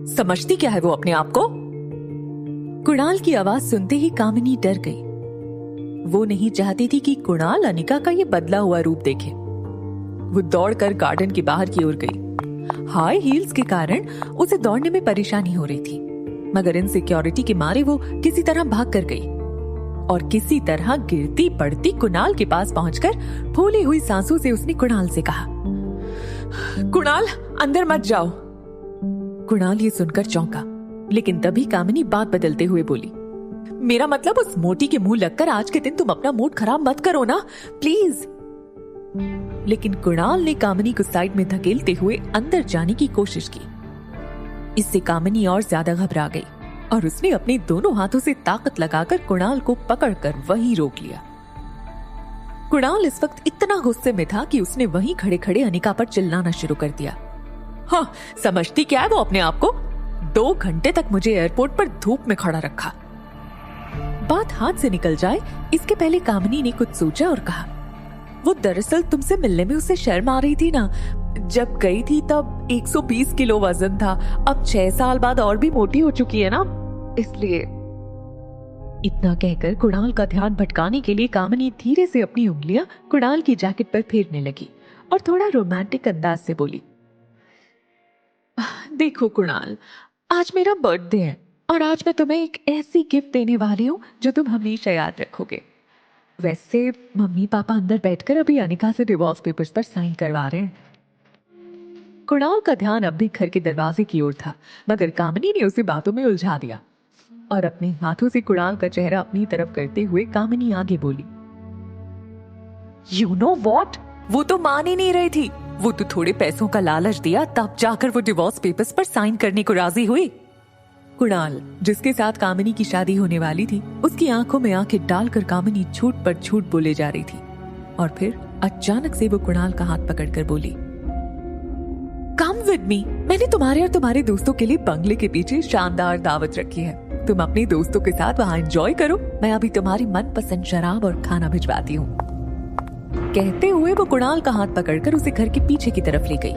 समझती क्या है वो अपने आप को? कुणाल की आवाज सुनते ही कामिनी डर गई। वो नहीं चाहती थी कि कुणाल अनिका का ये बदला हुआ रूप देखे। वो दौड़कर गार्डन के बाहर की ओर गई। हाई हील्स के कारण उसे दौड़ने में परेशानी हो रही थी, मगर इनसिक्योरिटी के मारे वो किसी तरह भाग कर गई और किसी तरह गिरती पड़ती कुणाल के पास पहुंचकर फूली हुई सांसों से उसने कुणाल से कहा, कुणाल अंदर मत जाओ। कुणाल ये सुनकर चौंका, लेकिन तभी कामिनी बात बदलते हुए बोली, मेरा मतलब उस मोटी के मुंह लगकर आज के दिन तुम अपना मूड खराब मत करो ना, प्लीज। लेकिन कुणाल ने कामिनी को साइड में धकेलते हुए अंदर जाने की कोशिश की। इससे कामिनी और ज्यादा घबरा गई और उसने अपने दोनों हाथों से ताकत लगाकर कुणाल को पकड़कर वहीं रोक लिया। कुणाल इस वक्त इतना गुस्से में था कि उसने वहीं खड़े खड़े अनिका पर चिल्लाना शुरू कर दिया। हाँ, समझती क्या है वो अपने आप को? 2 घंटे तक मुझे एयरपोर्ट पर धूप में खड़ा रखा। बात हाथ से निकल जाए इसके पहले कामिनी ने कुछ सोचा और कहा, वो दरअसल तुमसे मिलने में उसे शर्म आ रही थी ना। जब गई थी तब 120 किलो वजन था, अब 6 साल बाद और भी मोटी हो चुकी है ना, इसलिए। इतना कहकर कुणाल का ध्यान भटकाने के लिए कामिनी धीरे से अपनी उंगलियां कुणाल की जैकेट पर फेरने लगी और थोड़ा रोमांटिक अंदाज से बोली, देखो कुणाल, आज मेरा बर्थडे है और आज मैं तुम्हें एक ऐसी गिफ्ट देने वाली हूँ जो तुम हमेशा याद रखोगे। वैसे मम्मी पापा अंदर बैठकर अभी अनिका से डिवोर्स पेपर्स पर साइन करवा रहे हैं। कुणाल का ध्यान अब भी घर के दरवाजे की ओर था, मगर कामिनी ने उसे बातों में उलझा दिया और अपने हाथों से कुणाल का चेहरा अपनी तरफ करते हुए कामिनी आगे बोली, यू नो वॉट, वो तो मान ही नहीं रही थी। वो तो थोड़े पैसों का लालच दिया तब जाकर वो डिवोर्स पेपर्स पर साइन करने को राजी हुई। कुणाल, जिसके साथ कामिनी की शादी होने वाली थी, उसकी आंखों में आंखें डालकर कामिनी झूठ पर झूठ बोले जा रही थी और फिर अचानक से वो कुणाल का हाथ पकड़कर बोली, कम विद मी, मैंने तुम्हारे और तुम्हारे दोस्तों के लिए बंगले के पीछे शानदार दावत रखी है। तुम अपने दोस्तों के साथ वहां एंजॉय करो, मैं अभी तुम्हारी मनपसंद शराब और खाना भिजवाती हूँ। कहते हुए वो कुणाल का हाथ पकड़कर उसे घर के पीछे की तरफ ले गई।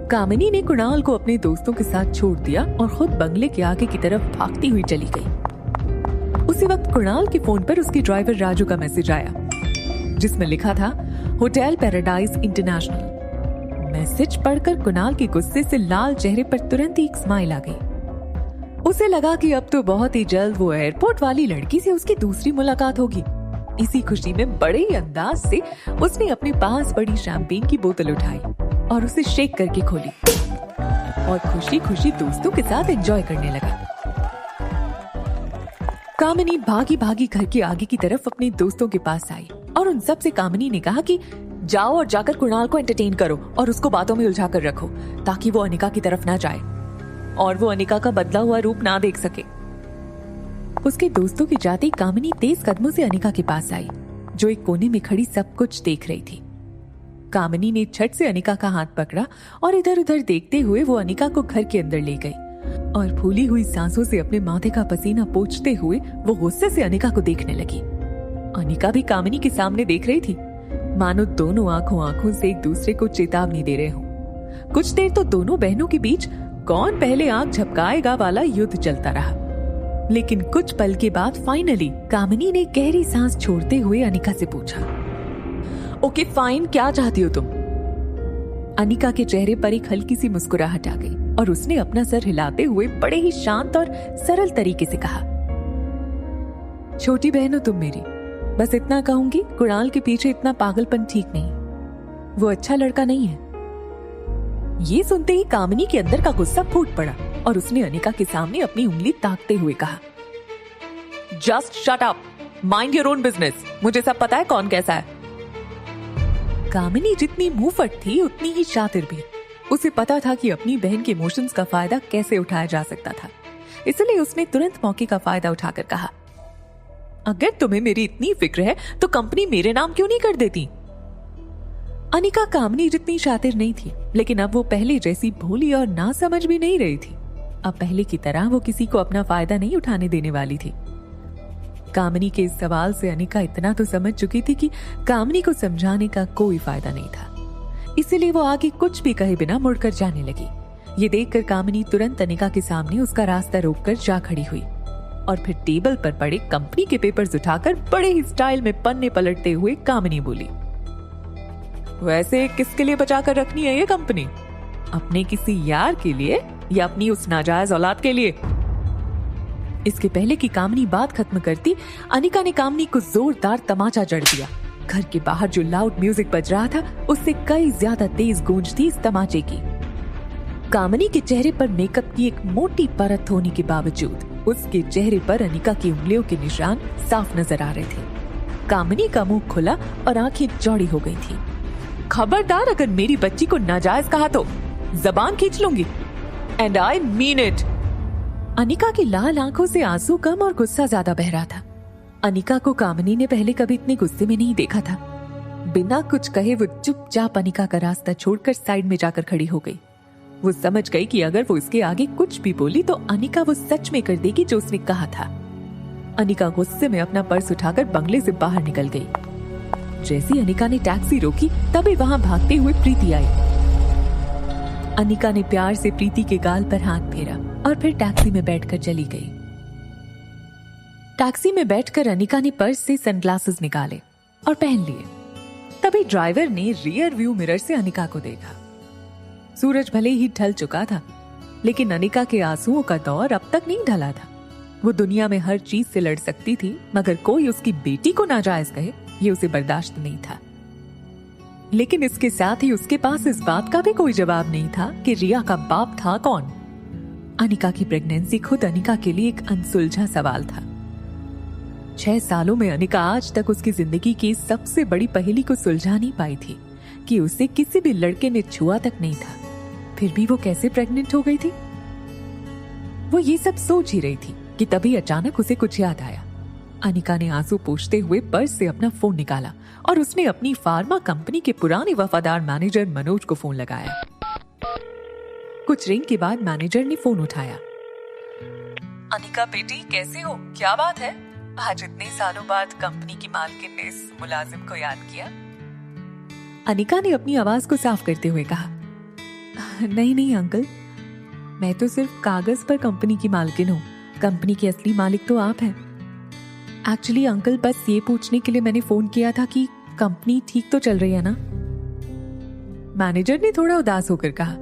कामिनी ने कुणाल को अपने दोस्तों के साथ छोड़ दिया और खुद बंगले के आगे की तरफ भागती हुई चली गई। उसी वक्त कुणाल के फोन पर उसके ड्राइवर राजू का मैसेज आया, जिसमें लिखा था, होटल पैराडाइज इंटरनेशनल। मैसेज पढ़कर कुणाल के गुस्से से लाल चेहरे पर तुरंत ही एक स्माइल आ गई। उसे लगा कि अब तो बहुत ही जल्द वो एयरपोर्ट वाली लड़की से उसकी दूसरी मुलाकात होगी। इसी खुशी में बड़े ही अंदाज से उसने अपने पास बड़ी शैंपेन की बोतल उठाई और उसे शेक करके खोली और खुशी खुशी दोस्तों के साथ एंजॉय करने लगा। कामिनी भागी भागी घर के आगे की तरफ अपने दोस्तों के पास आई और उन सब से कामिनी ने कहा कि जाओ और जाकर कुणाल को एंटरटेन करो और उसको बातों में उलझा कर रखो ताकि वो अनिका की तरफ ना जाए और वो अनिका का बदला हुआ रूप ना देख सके। उसके दोस्तों की जाते कामिनी तेज कदमों से अनिका के पास आई, जो एक कोने में खड़ी सब कुछ देख रही थी। कामिनी ने झट से अनिका का हाथ पकड़ा और इधर उधर देखते हुए वो अनिका को घर के अंदर ले गई और फूली हुई सांसों से अपने माथे का पसीना पोंछते हुए वो गुस्से से अनिका को देखने लगी। अनिका भी कामिनी के सामने देख रही थी, मानो दोनों आंखों से एक दूसरे को चेतावनी दे रहे हों। कुछ देर तो दोनों बहनों के बीच कौन पहले आंख झपकाएगा वाला युद्ध चलता रहा, लेकिन कुछ पल के बाद फाइनली कामिनी ने गहरी सांस छोड़ते हुए अनिका से पूछा, ओके फाइन, क्या चाहती हो तुम? अनिका के चेहरे पर एक हल्की सी मुस्कुराहट आ गई और उसने अपना सर हिलाते हुए बड़े ही शांत और सरल तरीके से कहा, छोटी बहन हो तुम मेरी, बस इतना कहूंगी, कुणाल के पीछे इतना पागलपन ठीक नहीं, वो अच्छा लड़का नहीं है। ये सुनते ही कामिनी के अंदर का गुस्सा फूट पड़ा और उसने अनिका के सामने अपनी उंगली ताकते हुए कहा, just shut up, mind your own business, मुझे सब पता है कौन कैसा है। कामिनी जितनी मुंहफट थी उतनी ही शातिर भी। उसे पता था कि अपनी बहन के इमोशंस का फायदा कैसे उठाया जा सकता था, इसलिए उसने तुरंत मौके का फायदा उठाकर कहा, अगर तुम्हें मेरी इतनी फिक्र है तो कंपनी मेरे नाम क्यों नहीं कर देती? अनिका कामिनी जितनी शातिर नहीं थी, लेकिन अब वो पहले जैसी भोली और ना समझ भी नहीं रही थी। अब पहले की तरह वो किसी को अपना फायदा नहीं उठाने देने वाली थी। कामिनी के इस सवाल से अनिका इतना तो समझ चुकी थी कि कामिनी को समझाने का कोई फायदा नहीं था, इसीलिए वो आगे कुछ भी कहे बिना मुड़कर जाने लगी। ये देखकर कामिनी तुरंत अनिका के सामने उसका रास्ता रोककर जा खड़ी हुई और फिर टेबल पर पड़े कंपनी के पेपर्स उठाकर बड़े ही स्टाइल में पन्ने पलटते हुए कामिनी बोली, वैसे किसके लिए बचा कर रखनी है ये कंपनी? अपने किसी यार के लिए या अपनी उस नाजायज औलाद के लिए? इसके पहले कि कामिनी बात खत्म करती, अनिका ने कामिनी को जोरदार तमाचा जड़ दिया। घर के बाहर जो लाउड म्यूजिक बज रहा था उससे कई ज्यादा तेज गूंज थी इस तमाचे की। कामिनी के चेहरे पर मेकअप की एक मोटी परत होने के बावजूद उसके चेहरे पर अनिका की उंगलियों के निशान साफ नजर आ रहे थे। कामिनी का मुंह खुला और आंखें चौड़ी हो गई थी। खबरदार, अगर मेरी बच्ची को नाजायज कहा तो जबान खींच लूंगी। And I mean it. Anika की लाल आंखों से आंसू कम और गुस्सा ज्यादा बह रहा था। अनिका को कामिनी ने पहले कभी इतने गुस्से में नहीं देखा था। बिना कुछ कहे वो चुपचाप अनिका का रास्ता छोड़कर साइड में जाकर खड़ी हो गई। वो समझ गई कि अगर वो इसके आगे कुछ भी बोली तो अनिका वो सच में कर देगी जो उसने कहा था। अनिका गुस्से में अपना पर्स उठाकर बंगले से बाहर निकल गई। जैसी अनिका ने टैक्सी रोकी तभी वहां भागते हुए प्रीति आई। अनिका ने प्यार से प्रीति के गाल पर हाथ फेरा और फिर टैक्सी में बैठकर चली गई। टैक्सी में बैठकर अनिका ने पर्स से सनग्लासेस निकाले और पहन लिए। तभी ड्राइवर ने रियर व्यू मिरर से अनिका को देखा। सूरज भले ही ढल चुका था, लेकिन अनिका के आंसुओं का दौर अब तक नहीं ढला था। वो दुनिया में हर चीज से लड़ सकती थी, मगर कोई उसकी बेटी को नाजायज कहे ये उसे बर्दाश्त नहीं था। लेकिन इसके साथ ही उसके पास इस बात का भी कोई जवाब नहीं था कि रिया का बाप था कौन। अनिका की प्रेगनेंसी खुद अनिका के लिए एक अनसुलझा सवाल था। 6 सालों में अनिका आज तक उसकी जिंदगी की सबसे बड़ी पहेली को सुलझा नहीं पाई थी कि उसे किसी भी लड़के ने छुआ तक नहीं था। फिर भी वो कैसे प्रेग्नेंट हो गई थी? वो ये सब सोच ही रही थी कि तभी अचानक उसे कुछ याद आया। अनिका ने आंसू पोंछते हुए पर्स से अपना फोन निकाला और उसने अपनी फार्मा कंपनी के पुराने वफादार मैनेजर मनोज को फोन लगाया। कुछ रिंग के बाद मैनेजर ने फोन उठाया। अनिका बेटी, कैसे हो? क्या बात है? आज इतने सालों बाद कंपनी की मालकिन ने इस मुलाजिम को याद किया। अनिका ने अपनी आवाज को साफ करते हुए कहा, नहीं अंकल, मैं तो सिर्फ कागज पर कंपनी की मालकिन हूँ। कंपनी के असली मालिक तो आप हैं। एक्चुअली अंकल, बस ये पूछने के लिए मैंने फोन किया था कि कंपनी ठीक तो चल रही है ना? मैनेजर ने थोड़ा उदास होकर कहा,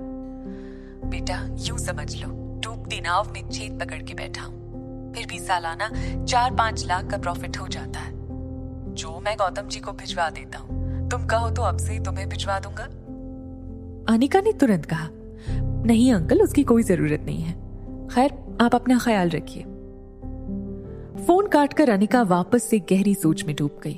बेटा यूं समझ लो, डूबती नाव में छेद पकड़ के बैठा हूँ। फिर भी सालाना 4-5 लाख का प्रॉफिट हो जाता है, जो मैं गौतम जी को भिजवा देता हूँ। तुम कहो तो अब से तुम्हें भिजवा दूंगा। अनिका ने तुरंत कहा, नहीं अंकल, उसकी कोई जरूरत नहीं है। खैर, आप अपना ख्याल रखिए। फोन काटकर अनिका वापस से गहरी सोच में डूब गई।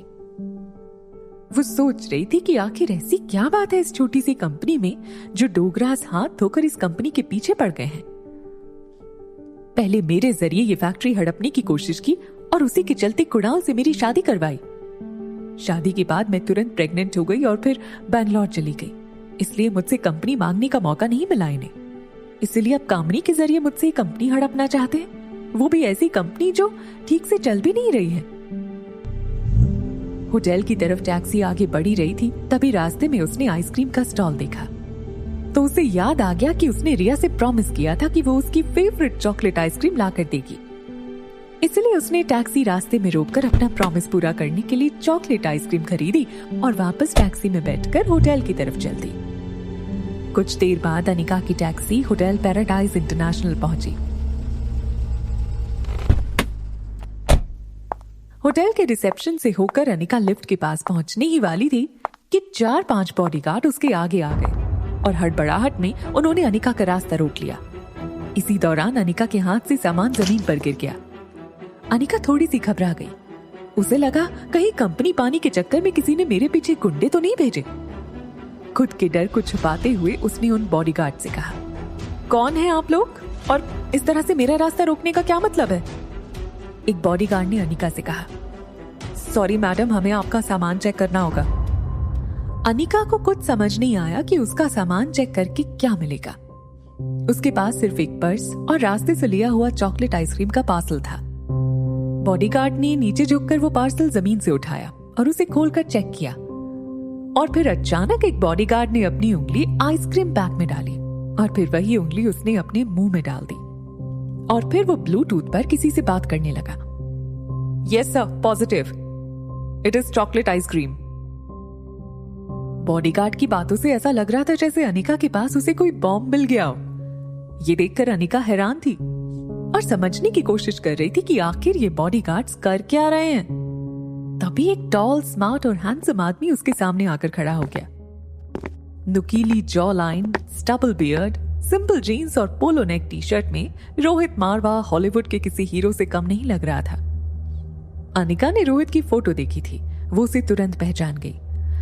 वो सोच रही थी कि आखिर ऐसी क्या बात है इस छोटी सी कंपनी में जो डोगरास हाथ धोकर इस कंपनी के पीछे पड़ गए हैं। पहले मेरे जरिए ये फैक्ट्री हड़पने की कोशिश की और उसी के चलते कुणाल से मेरी शादी करवाई। शादी के बाद मैं तुरंत प्रेग्नेंट हो गई और फिर बैंगलोर चली गई। इसलिए मुझसे कंपनी मांगने का मौका नहीं मिला इन्हें। इसलिए अब कामिनी के जरिए मुझसे कंपनी हड़पना चाहते हैं, वो भी ऐसी कंपनी जो ठीक से चल भी नहीं रही है। होटल की तरफ टैक्सी आगे बढ़ी रही थी, तभी रास्ते में उसने आइसक्रीम का स्टॉल देखा तो उसे याद आ गया कि उसने रिया से प्रॉमिस किया था कि वो उसकी फेवरेट चॉकलेट आइसक्रीम ला कर देगी। इसलिए उसने टैक्सी रास्ते में रोककर अपना प्रॉमिस पूरा करने के लिए चॉकलेट आइसक्रीम खरीदी और वापस टैक्सी में बैठकर होटल की तरफ चल दी। कुछ देर बाद अनिका की टैक्सी होटल पैराडाइज इंटरनेशनल पहुंची। होटल के रिसेप्शन से होकर अनिका लिफ्ट के पास पहुंचने ही वाली थी कि 4-5 बॉडीगार्ड उसके आगे आ गए और हड़बड़ाहट में उन्होंने अनिका का रास्ता रोक लिया। इसी दौरान अनिका के हाथ से सामान जमीन पर गिर गया। अनिका थोड़ी सी घबरा गई। उसे लगा कहीं कंपनी पानी के चक्कर में किसी ने मेरे पीछे गुंडे तो नहीं भेजे। खुद के डर को छुपाते हुए उसने उन बॉडीगार्ड से कहा, कौन है आप लोग और इस तरह से मेरा रास्ता रोकने का क्या मतलब है? एक बॉडीगार्ड ने अनिका से कहा, सॉरी मैडम, हमें आपका सामान चेक करना होगा। अनिका को कुछ समझ नहीं आया कि उसका सामान चेक करके क्या मिलेगा। उसके पास सिर्फ एक पर्स और रास्ते से लिया हुआ चॉकलेट आइसक्रीम का पार्सल था। बॉडीगार्ड ने नीचे झुककर वो पार्सल जमीन से उठाया और उसे खोलकर चेक किया और फिर अचानक एक बॉडीगार्ड ने अपनी उंगली आइसक्रीम बैग में डाली और फिर वही उंगली उसने अपने मुंह में डाल दी और फिर वो ब्लूटूथ पर किसी से बात करने लगा। Yes sir, positive, it is chocolate ice cream. Bodyguard की बातों से ऐसा लग रहा था जैसे अनिका के पास उसे कोई बॉम्ब मिल गया हो। ये देखकर अनिका हैरान थी और समझने की कोशिश कर रही थी कि आखिर ये बॉडीगार्ड्स कर क्या रहे हैं। तभी एक टॉल, स्मार्ट और हैंडसम आदमी उसके सामने आकर खड़ा हो गया। नुकीली jaw line, stubble beard, simple jeans और पोलो नेक टी शर्ट में रोहित मारवा हॉलीवुड के किसी हीरो से कम नहीं लग रहा था। अनिका ने रोहित की फोटो देखी थी, वो उसे तुरंत पहचान गई,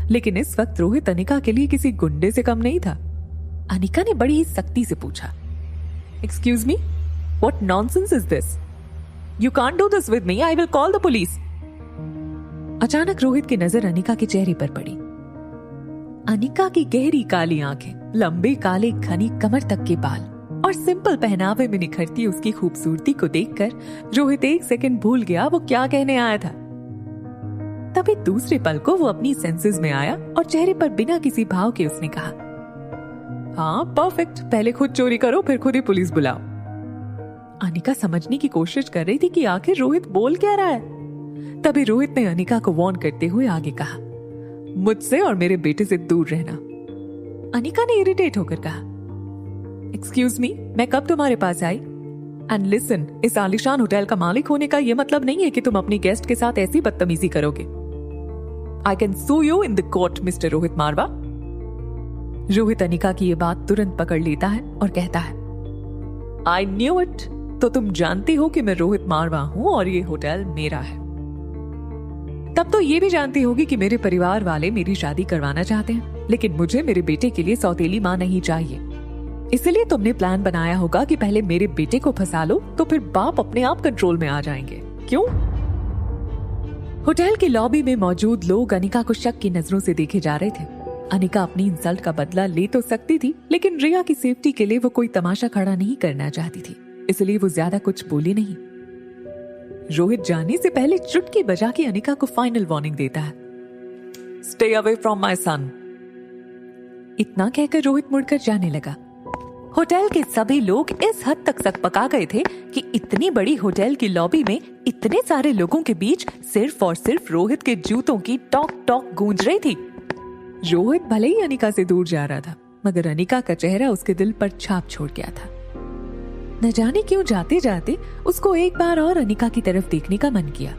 लेकिन इस वक्त रोहित अनिका के लिए किसी गुंडे से कम नहीं था। अनिका ने बड़ी ही सख्ती से पूछा, excuse me, what nonsense is this? You can't do this with me, I will call the police. अचानक रोहित की नजर अनिका के चेहरे पर पड़ी। अनिका की गहरी काली आंखें, लंबे काले घनी कमर तक के बाल और सिंपल पहनावे में निखरती उसकी खूबसूरती को देखकर रोहित एक सेकंड भूल गया वो क्या कहने आया था। तभी दूसरे पल को वो अपनी सेंसेस में आया और चेहरे पर बिना किसी भाव के उसने कहा, हाँ परफेक्ट, पहले खुद चोरी करो फिर खुद ही पुलिस बुलाओ। अनिका समझने की कोशिश कर रही थी कि आखिर रोहित बोल क्या रहा है। तभी रोहित ने अनिका को वार्न करते हुए आगे कहा, मुझसे और मेरे बेटे से दूर रहना। अनिका ने इरिटेट होकर कहा, एक्सक्यूज मी, मैं कब तुम्हारे पास आई? एंड लिसन, इस आलीशान होटल का मालिक होने का यह मतलब नहीं है कि तुम अपनी गेस्ट के साथ ऐसी बदतमीजी करोगे। I can sue you in the court mister Rohit Marwah. Rohit Anika की यह बात तुरंत पकड़ लेता है और कहता है, आई न्यू इट, तो तुम जानती हो कि मैं रोहित मारवा हूं और ये होटल मेरा है। तब तो ये भी जानती होगी कि मेरे परिवार वाले मेरी शादी करवाना चाहते हैं, लेकिन मुझे मेरे बेटे के लिए सौतेली मां नहीं चाहिए। इसलिए तुमने प्लान बनाया होगा कि पहले मेरे बेटे को फंसा लो तो फिर बाप अपने आप कंट्रोल में आ जाएंगे, क्यों? होटल की लॉबी में मौजूद लोग अनिका को शक की नजरों से देखे जा रहे थे। अनिका अपनी इंसल्ट का बदला ले तो सकती थी, लेकिन रिया की सेफ्टी के लिए वो कोई तमाशा खड़ा नहीं करना चाहती थी, इसलिए वो ज्यादा कुछ बोली नहीं। रोहित जाने से पहले चुटकी बजा के अनिका को फाइनल वार्निंग देता है, stay away from my son. इतना कहकर रोहित मुड़कर जाने लगा। होटल के सभी लोग इस हद तक सकपका गए थे कि इतनी बड़ी होटल की लॉबी में इतने सारे लोगों के बीच सिर्फ और सिर्फ रोहित के जूतों की टॉक टॉक गूंज रही थी। रोहित भले ही अनिका से दूर जा रहा था, मगर अनिका का चेहरा उसके दिल पर छाप छोड़ गया था। न जाने क्यों जाते जाते उसको एक बार और अनिका की तरफ देखने का मन किया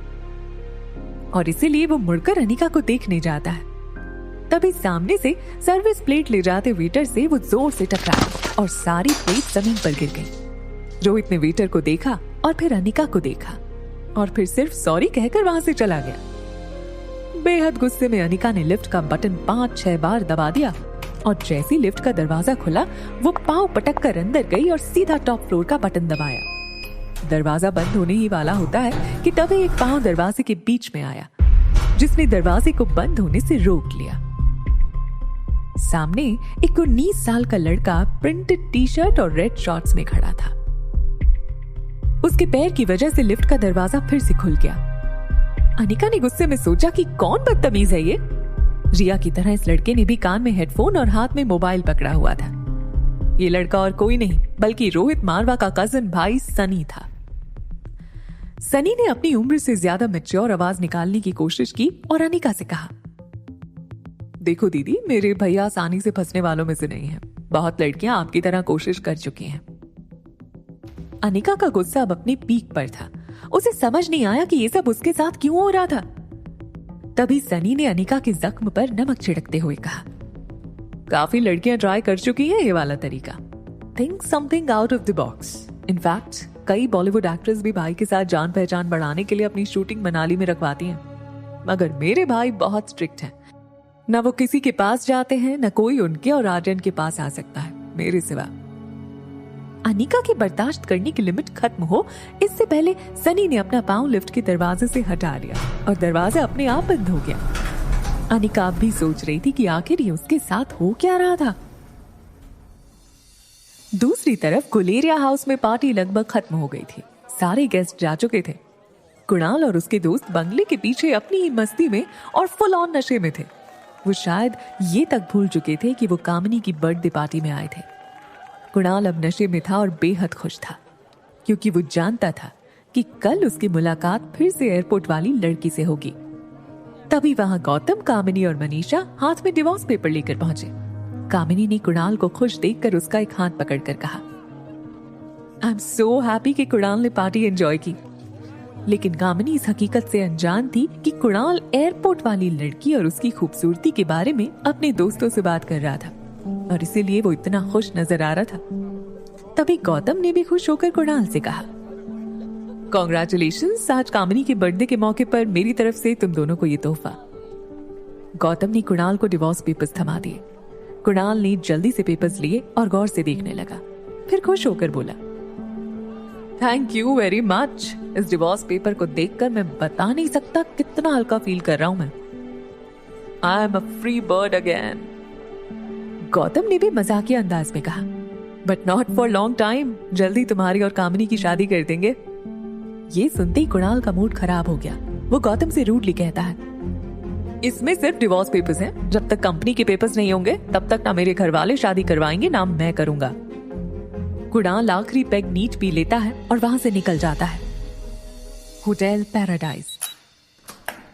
और इसीलिए वो मुड़कर अनिका को देखने जाता है। तभी सामने से सर्विस प्लेट ले जाते वेटर से वो जोर से टकराया और सारी प्लेट जमीन पर गिर गई। रोहित ने वेटर को देखा और फिर अनिका को देखा और फिर सिर्फ सॉरी कहकर वहां से चला गया। बेहद गुस्से में अनिका ने लिफ्ट का बटन 5-6 बार दबा दिया और जैसी लिफ्ट का दरवाजा खुला वो पांव पटक कर अंदर गई और सीधा टॉप फ्लोर का बटन दबाया। दरवाजा बंद होने ही वाला होता है कि तभी एक पांव दरवाजे के बीच में आया, जिसने दरवाजे को बंद होने से रोक लिया। सामने एक 19 साल का लड़का प्रिंटेड टी शर्ट और रेड शॉर्ट्स में खड़ा था। उसके पैर की वजह से लिफ्ट का दरवाजा फिर से खुल गया। अनिका ने गुस्से में सोचा कि कौन बदतमीज है ये। रिया की तरह इस लड़के ने भी कान में हेडफोन और हाथ में मोबाइल पकड़ा हुआ था। ये लड़का और कोई नहीं बल्कि रोहित मारवा का कजिन भाई सनी था। सनी ने अपनी उम्र से ज्यादा मैच्योर आवाज निकालने की कोशिश की और अनिका से कहा, देखो दीदी, मेरे भैया आसानी से फंसने वालों में से नहीं हैं। बहुत लड़कियां आपकी तरह कोशिश कर चुकी हैं। अनिका का गुस्सा अब अपनी पीक पर था। उसे समझ नहीं आया कि ये सब उसके साथ क्यों हो रहा था। तभी सनी ने अनिका के जख्म पर नमक छिड़कते हुए कहा, काफी लड़कियां ट्राई कर चुकी हैं ये वाला तरीका। Think something out of the box. In fact कई बॉलीवुड एक्ट्रेस भी भाई के साथ जान पहचान बढ़ाने के लिए अपनी शूटिंग मनाली में रखवाती हैं, मगर मेरे भाई बहुत स्ट्रिक्ट हैं। न वो किसी के पास जाते हैं, न कोई उनके और आर्यन के पास आ सकता है मेरे सिवा। अनिका की बर्दाश्त करने की लिमिट खत्म हो इससे पहले सनी ने अपना पांव लिफ्ट के दरवाजे से हटा लिया और दरवाजा अपने आप बंद हो गया। अनिका अब भी सोच रही थी कि आखिर ये उसके साथ हो क्या रहा था। दूसरी तरफ गुलेरिया हाउस में पार्टी लगभग खत्म हो गई थी। सारे गेस्ट जा चुके थे। कुणाल और उसके दोस्त बंगले के पीछे अपनी ही मस्ती में और फुल ऑन नशे में थे। वो शायद ये तक भूल चुके थे कि वो कामिनी की बर्थडे पार्टी में आए थे। कुणाल अब नशे में था और बेहद खुश था, क्योंकि वो जानता था कि कल उसकी मुलाकात फिर से एयरपोर्ट वाली लड़की से होगी। तभी वहां गौतम, कामिनी और मनीषा हाथ में डिवोर्स पेपर लेकर पहुंचे। कामिनी ने कुणाल को खुश देखकर उसका एक हाथ पकड़कर कहा, आई एम सो हैप्पी कि कुणाल ने पार्टी एंजॉय की। लेकिन कामिनी इस हकीकत से अनजान थी कि कुणाल एयरपोर्ट वाली लड़की और उसकी खूबसूरती के बारे में अपने दोस्तों से बात कर रहा था और इसीलिए वो इतना खुश नजर आ रहा था। तभी गौतम ने भी खुश होकर कुणाल से कहा, कांग्रेचुलेशंस, आज कामिनी के बर्थडे के मौके पर मेरी तरफ से तुम दोनों को ये तोहफा। गौतम ने कुणाल को डिवोर्स पेपर्स थमा दिए। कुणाल ने जल्दी से पेपर्स लिए और गौर से देखने लगा, फिर खुश होकर बोला, थैंक यू वेरी मच। इस डिवोर्स पेपर को देखकर मैं बता नहीं सकता कितना हल्का फील कर रहा हूं मैं। I am a free bird again. Gautam ने भी मजाकिया अंदाज में कहा, but not for long time, जल्दी तुम्हारी और कामिनी की शादी कर देंगे। ये सुनते ही कुणाल का मूड खराब हो गया। वो गौतम से रूडली कहता है, इसमें सिर्फ डिवोर्स पेपर्स हैं। जब तक कंपनी के पेपर्स नहीं होंगे तब तक ना मेरे घर वाले शादी करवाएंगे ना मैं करूंगा। कुणाल आखिरी पैग नीच पी लेता है और वहां से निकल जाता है। Hotel paradise.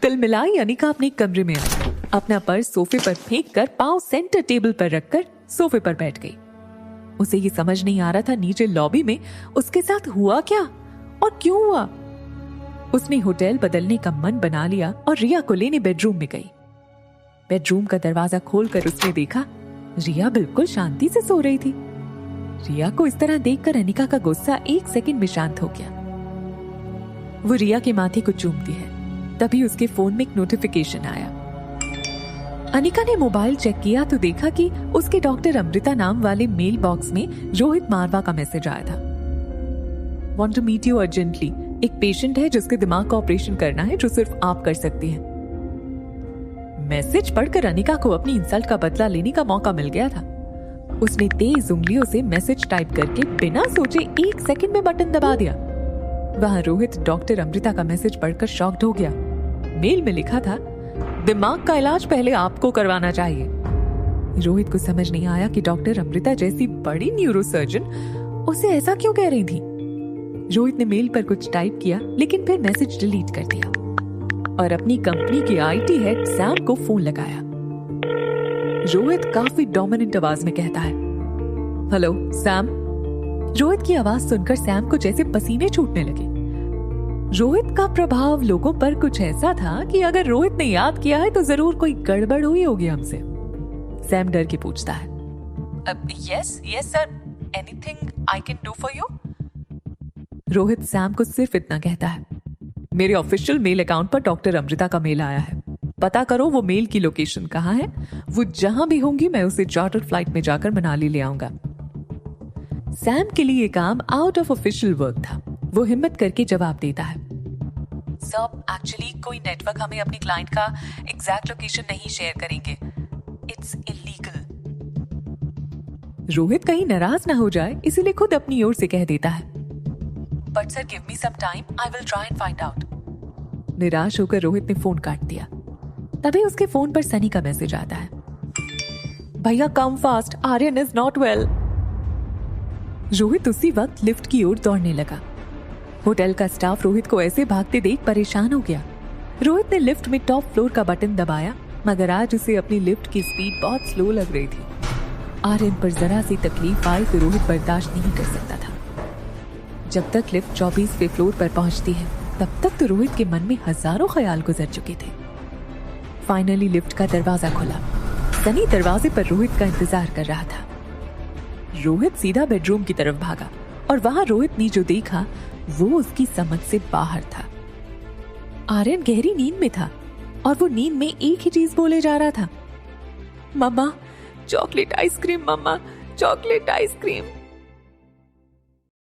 तिलमिलाई अनिका अपने कमरे में आई। अपना पर्स सोफे पर फेंक कर पांव सेंटर टेबल पर रखकर सोफे पर बैठ गई। उसे ये समझ नहीं आ रहा था नीचे लॉबी में उसके साथ हुआ क्या और क्यों हुआ। उसने होटल बदलने का मन बना लिया और रिया को लेने बेडरूम में गई। बेडरूम का दरवाजा खोलकर उसने देखा रिया बिल्कुल शांति से सो रही थी। रिया को इस तरह देखकर अनिका का गुस्सा एक सेकंड में शांत हो गया। वो रिया के माथे को चूमती है। तभी उसके फोन में एक नोटिफिकेशन आया। अनिका ने मोबाइल चेक किया तो देखा कि उसके डॉक्टर अमृता नाम वाले मेल बॉक्स में रोहित मारवा का मैसेज आया था। Want to meet you urgently। एक पेशेंट है जिसके दिमाग का ऑपरेशन करना है, जो सिर्फ आप कर सकती हैं। मैसेज पढ़कर अनिका को अपनी इंसल्ट का बदला लेने का मौका मिल गया था। उसने तेज उंगलियों से मैसेज टाइप करके बिना सोचे एक सेकंड में बटन दबा दिया। वहां रोहित डॉक्टर अमृता का मैसेज पढ़कर शॉक्ड हो गया। मेल में लिखा था, दिमाग का इलाज पहले आपको करवाना चाहिए। रोहित को समझ नहीं आया कि डॉक्टर अमृता जैसी बड़ी न्यूरोसर्जन उसे ऐसा क्यों कह रही थी। रोहित ने मेल पर कुछ टाइप किया लेकिन फिर मैसेज डिलीट कर दिया और अपनी कंपनी के आईटी हेड सैम को फोन लगाया। रोहित काफी डोमिनेंट आवाज में कहता है, हेलो सैम। रोहित की आवाज सुनकर सैम को जैसे पसीने छूटने लगे। रोहित का प्रभाव लोगों पर कुछ ऐसा था कि अगर रोहित ने याद किया है तो जरूर कोई गड़बड़ हुई होगी हमसे। सैम डर के पूछता है, yes sir, anything I can do for you. Rohit Sam को सिर्फ इतना कहता है, मेरे ऑफिशियल मेल अकाउंट पर डॉक्टर अमृता का मेल आया है, पता करो वो मेल की लोकेशन कहाँ है। वो जहां भी होंगी मैं उसे चार्टर फ्लाइट में जाकर मनाली ले आऊंगा। सैम के लिए काम आउट ऑफ ऑफिशियल वर्क था। वो हिम्मत करके जवाब देता है, सर एक्चुअली कोई नेटवर्क हमें अपनी क्लाइंट का एग्जैक्ट लोकेशन नहीं शेयर करेंगे, इट्स इलीगल। रोहित कहीं नाराज ना हो जाए इसीलिए खुद अपनी ओर से कह देता है, but sir give me some time, I will try and find out. निराश होकर रोहित ने फोन काट दिया। तभी उसके फोन पर सनी का मैसेज आता है, भैया come fast, Aryan is not well. Rohit उसी वक्त लिफ्ट की ओर दौड़ने लगा। होटल का स्टाफ रोहित को ऐसे भागते देख परेशान हो गया। रोहित ने लिफ्ट में टॉप फ्लोर का बटन दबाया, मगर आज उसे अपनी लिफ्ट की स्पीड बहुत स्लो लग रही थी। आर्यन पर जरा सी तकलीफ आई तो रोहित बर्दाश्त नहीं कर सकता था। जब तक लिफ्ट 24वें फ्लोर पर पहुंचती है तब तक तो रोहित के मन में हजारों ख्याल गुजर चुके थे। फाइनली लिफ्ट का दरवाजा खुला। सनी दरवाजे पर रोहित का इंतजार कर रहा था। रोहित सीधा बेडरूम की तरफ भागा और वहां रोहित ने जो देखा वो उसकी समझ से बाहर था। आर्यन गहरी नींद में था और वो नींद में एक ही चीज बोले जा रहा था, मम्मा चॉकलेट आइसक्रीम, मम्मा चॉकलेट आइसक्रीम।